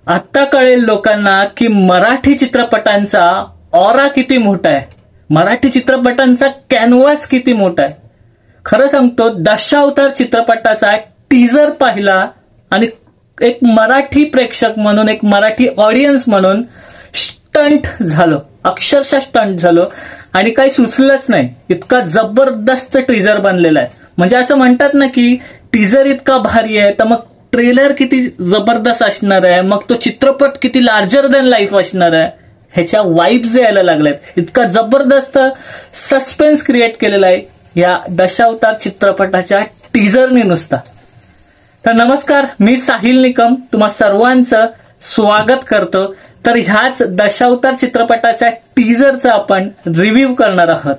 आता कळेल लोकांना की मराठी चित्रपटांचा ऑरा किती मोठा आहे, मराठी चित्रपटांचा कॅनव्हास किती मोठा आहे. खरं सांगतो, दशावतार चित्रपटाचा टीजर पाहिला आणि एक मराठी प्रेक्षक म्हणून, एक मराठी ऑडियन्स म्हणून स्टंट झालो, अक्षरशः स्टंट झालो आणि काही सुचलंच नाही. इतका जबरदस्त टीजर बनलेला आहे. म्हणजे असं म्हणतात ना की टीजर इतका भारी आहे तर मग ट्रेलर किती जबरदस्त असणार आहे, मग तो चित्रपट किती लार्जर दॅन लाईफ असणार आहे, ह्याच्या वाईब्स यायला लागल्यात. इतका जबरदस्त सस्पेन्स क्रिएट केलेला आहे या दशावतार चित्रपटाच्या टीजरने नुसता. तर नमस्कार, मी साहिल निकम तुम्हा सर्वांचं स्वागत करतो. तर ह्याच दशावतार चित्रपटाच्या टीजरचा आपण रिव्ह्यू करणार आहोत.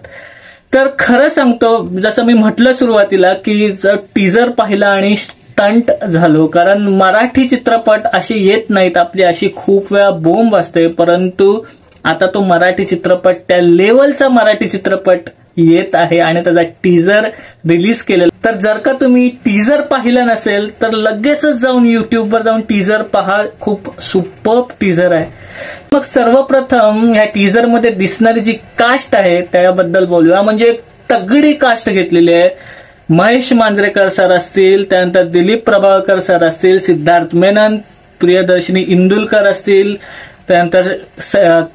तर खरं सांगतो, जसं मी म्हटलं सुरुवातीला की टीजर पाहिला आणि स्टंट झालो, कारण मराठी चित्रपट असे येत नाहीत. आपली अशी खूप वेळा बोंब असते, परंतु आता तो मराठी चित्रपट, त्या लेवलचा मराठी चित्रपट येत आहे आणि त्याचा टीजर रिलीज केलेला. तर जर का तुम्ही टीजर पाहिलं नसेल तर लगेचच जाऊन युट्यूबवर जाऊन टीजर पहा. खूप सुपर्ब टीजर आहे. मग सर्वप्रथम ह्या टीजरमध्ये दिसणारी जी कास्ट आहे त्याबद्दल बोलूया. म्हणजे तगडी कास्ट घेतलेली आहे. महेश मांजरेकर सर असतील, त्यानंतर दिलीप प्रभावळकर सर असतील, सिद्धार्थ मेनन, प्रियदर्शनी इंदुलकर असतील, त्यानंतर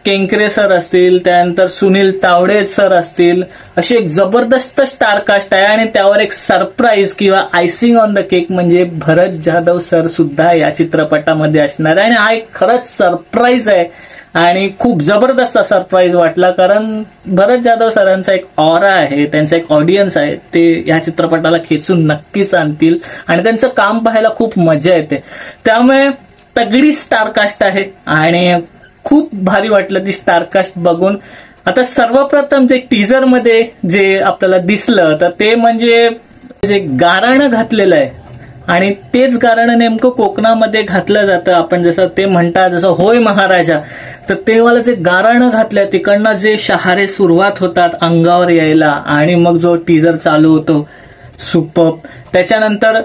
केंकरे सर असतील, त्यानंतर सुनील तावडे सर असतील. अशी एक जबरदस्त स्टार कास्ट आहे आणि त्यावर एक सरप्राईज किंवा आयसिंग ऑन द केक म्हणजे भरत जाधव सर सुद्धा या चित्रपटामध्ये असणार आहे. आणि हा एक खरंच सरप्राईज आहे आणि खूप जबरदस्त सरप्राईज वाटला, कारण भरत जाधव सरांचा एक ऑरा आहे, त्यांचा एक ऑडियन्स आहे, ते या चित्रपटाला खेचून नक्कीच आणतील आणि त्यांचं काम पाहायला खूप मजा येते. त्यामुळे तगडी स्टारकास्ट आहे आणि खूप भारी वाटलं ती स्टारकास्ट बघून. आता सर्वप्रथम जे टीजर मध्ये जे आपल्याला दिसलं तर ते म्हणजे जे गाराणं घातलेलं आहे आणि तेच गाराणं नेमकं कोकणामध्ये घातलं जातं. आपण जसं ते म्हणतात, जसं होय महाराजा, तर ते वाला जे गाराणं घातलंय तिकडनं जे शहारे सुरुवात होतात अंगावर यायला आणि मग जो टीजर चालू होतो, सुपर्ब. त्याच्यानंतर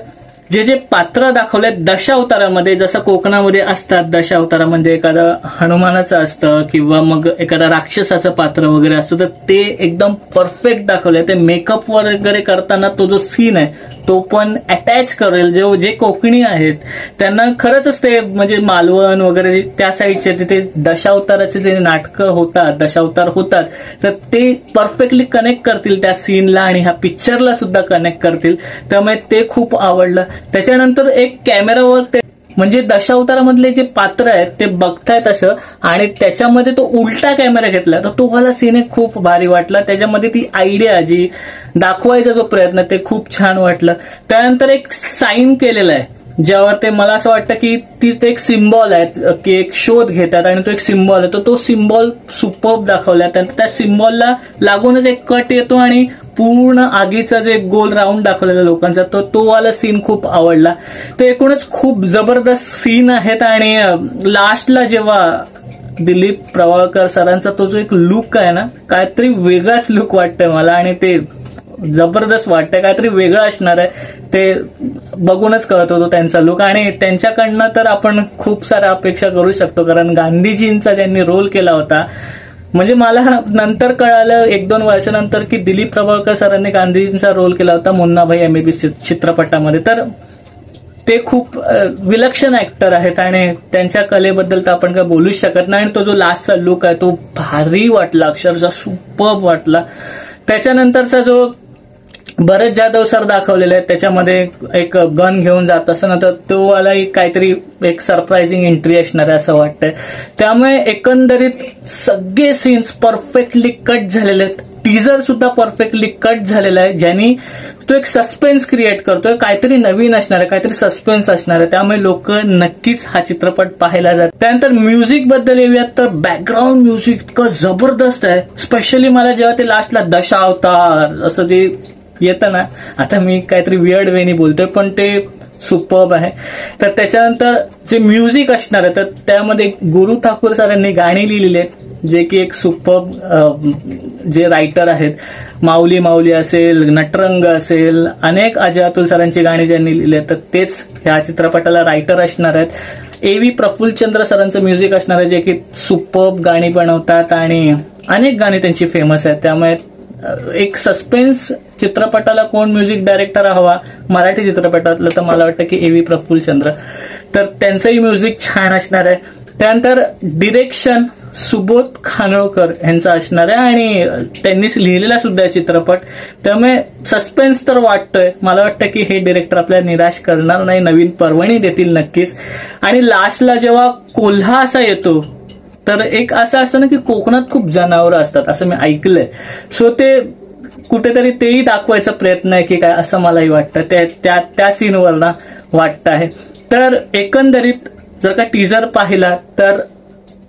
जे जे पात्र दाखवले दशावतारामध्ये, जसं कोकणामध्ये असतात दशावतारामध्ये एखादं हनुमानाचं असतं किंवा मग एखादा राक्षसाचं पात्र वगैरे असतं, तर ते एकदम परफेक्ट दाखवलंय. ते मेकअप वगैरे करताना तो जो सीन आहे तो पण अटॅच करेल. जे कोकणी आहेत त्यांना खरंच ते म्हणजे मालवण वगैरे त्या साईडचे तिथे दशावताराचे जे नाटकं होतात, दशावतार होतात, तर ते परफेक्टली कनेक्ट करतील त्या सीनला आणि ह्या पिक्चरला सुद्धा कनेक्ट करतील. त्यामुळे ते खूप आवडलं. त्याच्यानंतर एक कॅमेरावर ते म्हणजे दशावतारामधले जे पात्र आहेत ते बघतायत असं आणि त्याच्यामध्ये तो उलटा कॅमेरा घेतला, तर तो मला सीन खूप भारी वाटला. त्याच्यामध्ये ती आयडिया जी दाखवायचा जो प्रयत्न ते खूप छान वाटलं. त्यानंतर एक साईन केलेला आहे ज्यावर ते मला असं वाटतं की ती एक सिम्बॉल आहे की एक शोध घेतात आणि तो एक सिम्बॉल आहे, तो सिम्बॉल सुपर्ब दाखवला. त्या सिम्बॉलला लागूनच एक कट येतो आणि पूर्ण आगीचा जे गोल राऊंड दाखवलेला लोकांचा तो वाला सीन खूप आवडला. तर एकूणच खूप जबरदस्त सीन आहेत. आणि लास्टला जेव्हा दिलीप प्रभावळकर सरांचा तो जो एक लुक आहे ना, काहीतरी वेगळाच लुक वाटतंय मला आणि ते जबरदस्त वाटतंय, काहीतरी वेगळं असणार आहे. ते बघूनच कळत होतो त्यांचा लुक आणि त्यांच्याकडनं तर आपण खूप साऱ्या अपेक्षा करू शकतो, कारण गांधीजींचा ज्यांनी रोल केला होता. म्हणजे मला नंतर कळालं 1-2 वर्षानंतर की दिलीप प्रभावळकर सरांनी गांधीजींचा रोल केला होता मुन्नाभाई MBBS चित्रपटामध्ये. तर ते खूप विलक्षण ऍक्टर आहेत आणि त्यांच्या कलेबद्दल तर आपण काय बोलूच शकत नाही. आणि तो जो लास्टचा लुक आहे तो भारी वाटला, अक्षरशः सुपर्ब वाटला. त्याच्यानंतरचा जो भरत जाधव सर दाखवलेले आहेत त्याच्यामध्ये एक गन घेऊन जात असं ना, तर तो वाला काहीतरी एक सरप्राइझिंग एंट्री असणार आहे असं वाटतंय. त्यामुळे एकंदरीत सगळे सीन्स परफेक्टली कट झालेले आहेत. टीजर सुद्धा परफेक्टली कट झालेला आहे, ज्यांनी तो एक सस्पेन्स क्रिएट करतोय. काहीतरी नवीन असणार आहे, काहीतरी सस्पेन्स असणार आहे, त्यामुळे लोक नक्कीच हा चित्रपट पाहायला जातात. त्यानंतर म्युझिक बद्दल येऊयात तर बॅकग्राऊंड म्युझिक इतकं जबरदस्त आहे. स्पेशली मला जेव्हा ते लास्टला दशावतार असं जे येतं ना, आता मी काहीतरी वियर्ड वेनी बोलतोय पण ते सुपर्ब आहे. तर त्याच्यानंतर जे म्युझिक असणार आहे तर त्यामध्ये गुरु ठाकूर सरांनी गाणी लिहिलेली आहेत, जे की एक सुपर्ब जे रायटर आहेत. माऊली माऊली असेल, नटरंग असेल, अनेक अजय अतुल सरांची गाणी ज्यांनी लिहिली आहेत तर तेच ह्या चित्रपटाला रायटर असणार आहेत. A.V. प्रफुल्लचंद्र सरांचं म्युझिक असणार आहे, जे की सुपर्ब गाणी बनवतात आणि अनेक गाणी त्यांची फेमस आहेत. त्यामुळे एक सस्पेन्स चित्रपटाला कोण म्युझिक डायरेक्टर हवा मराठी चित्रपटातलं, तर मला वाटतं की A.V. प्रफुल्लचंद्र. तर त्यांचंही म्युझिक छान असणार आहे. त्यानंतर डिरेक्शन सुबोध खानोळकर यांचा असणार आहे आणि त्यांनीच लिहिलेला सुद्धा चित्रपट. त्यामुळे सस्पेन्स तर वाटतोय. मला वाटतं की हे डिरेक्टर आपल्याला निराश करणार नाही, नवीन पर्वणी देतील नक्कीच. आणि लास्टला जेव्हा कोल्हा असा येतो, तर एक असं असतं ना की कोकणात खूप जनावरं असतात असं मी ऐकलंय. सो ते कुठेतरी तेही दाखवायचा प्रयत्न आहे की काय, असं मलाही वाटतं. त्या सीनवर ना वाटतं आहे. तर एकंदरीत जर का टीजर पाहिला तर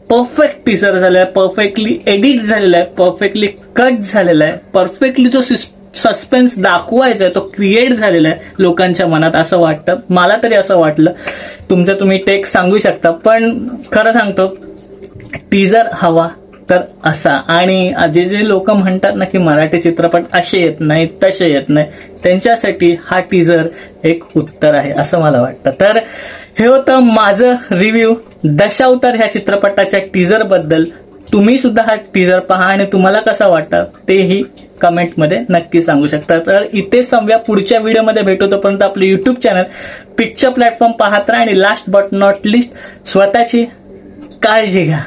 परफेक्ट टीजर झालाय, परफेक्टली एडिट झालेला आहे, परफेक्टली कट झालेला आहे, परफेक्टली जो सस्पेन्स दाखवायचा आहे तो क्रिएट झालेला आहे लोकांच्या मनात, असं वाटतं. मला तरी असं वाटलं. तुमचं तुम्ही टेक सांगू शकता. पण खरं सांगतो, टीजर हवा तर असा. आणि जे लोक म्हणतात ना की मराठी चित्रपट असे येत नाही तसे येत नाही, त्यांच्यासाठी हा टीजर एक उत्तर आहे असं मला वाटतं. तर हे होतं माझं रिव्ह्यू दशावतार ह्या चित्रपटाच्या टीजर बद्दल. तुम्ही सुद्धा हा टीजर पहा आणि तुम्हाला कसा वाटतं तेही कमेंटमध्ये नक्की सांगू शकता. तर इथेच थांबूया, पुढच्या व्हिडिओमध्ये भेटू. तोपर्यंत आपलं युट्यूब चॅनल पिक्चर प्लॅटफॉर्म पाहत राहा आणि लास्ट बट नॉट लिस्ट स्वतःची काळजी घ्या.